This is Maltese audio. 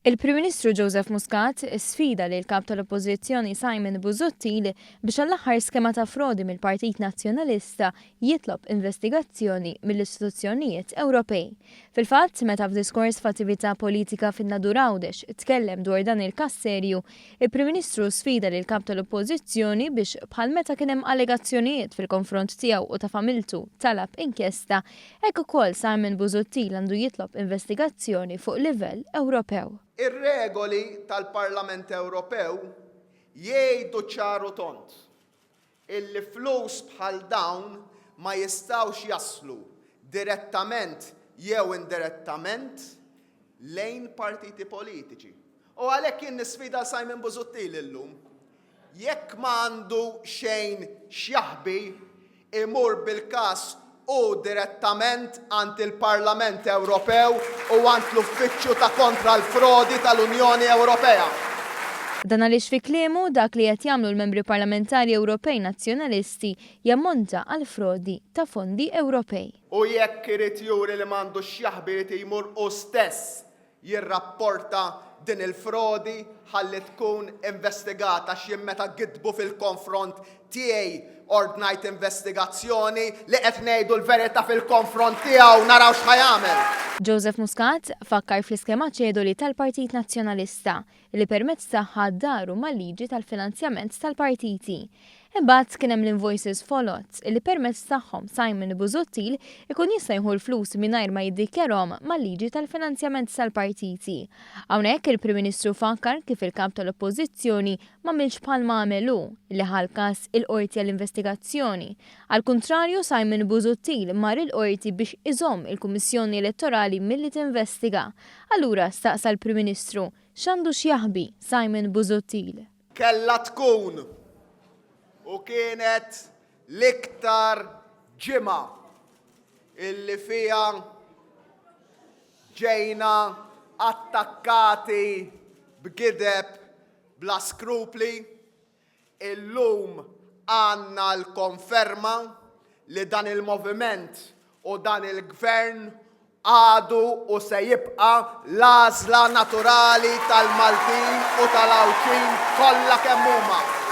Il-Prim Ministru Joseph Muscat sfida lill-Kap Tal-Oppożizzjoni biex l-aħħar skema ta' frodi mill-Partit Nazzjonalista jitlob investigazzjoni mill-istituzzjonijiet Ewropej. Fil-fatt, meta f'diskors f'attività politika fin-Nadur Għawdex tkellem dwar dan il-każ serju, il-Prim Ministru sfida lill-Kap Tal-Oppożizzjoni biex bħal meta kien hemm allegazzjonijiet fil-konfront tiegħu u ta' familtu talab inkjesta, hekk ukoll Simon Busuttil għandu jitlob investigazzjoni fuq livell Ewropew. Ir-regoli tal-Parlament Ewropew jgħidu ċaru tont illi flus bħal dawn ma jistgħux jaslu direttament jew indirettament lejn partiti politiċi. U għalhekk jien nisfida Simon Busuttil illum. Jekk ma għandu xejn xjaħbi imur bil-każ u direttament għand il-Parlament Ewropew u għand l-Uffiċċju ta' Kontra l-Frodi tal-Unjoni Ewropea. Dan għaliex fi kliemu dak li qed jagħmlu l-membri parlamentari Ewropej Nazzjonalisti jammonta għal frodi ta' fondi Ewropej. U jekk irid juri li m'għandux jaħbi irid jmur u stess jirrapporta din il-frodi ħalli tkun investigata x'jien meta gidbu fil-konfront tiegħi ordnajt investigazzjoni li qed ngħidu l-verità fil-konfront tiegħu naraw x'ħajamel. Joseph Muscat fakkar fl-iskema ċedoli tal-Partit Nazzjonalista li permezz tagħha daru mal-liġi tal-finanzjament tal-partiti. Imbagħad kien hemm l-invoices folot li permezz tagħhom Simon Busuttil ikun jista' jieħu l-flus mingħajr ma jiddikjarhom mal-liġi tal-finanzjament tal-partiti. Hawnhekk il-Prim Ministru fakkar kif il-Kap Tal-Oppożizzjoni m'għamilx bħalma għamelu li ħalkas il-qorti għall-investigazzjoni. Al kontrarju Simon Busuttil mar il-qorti biex iżomm il-Kummissjoni Elettorali milli tinvestiga. Allura staqsa l-Prim Ministru x'għandu x'jaħbi Simon Busuttil. Kellha tkun u kienet l-iktar ġimgħa illi fiha ġejna attakkati b'gideb bla skrupli. Illum għandna l-konferma li dan il-moviment u dan il-gvern għadu u se jibqa' l-għażla naturali tal-Maltin u tal-Awċin kollha kemm huma.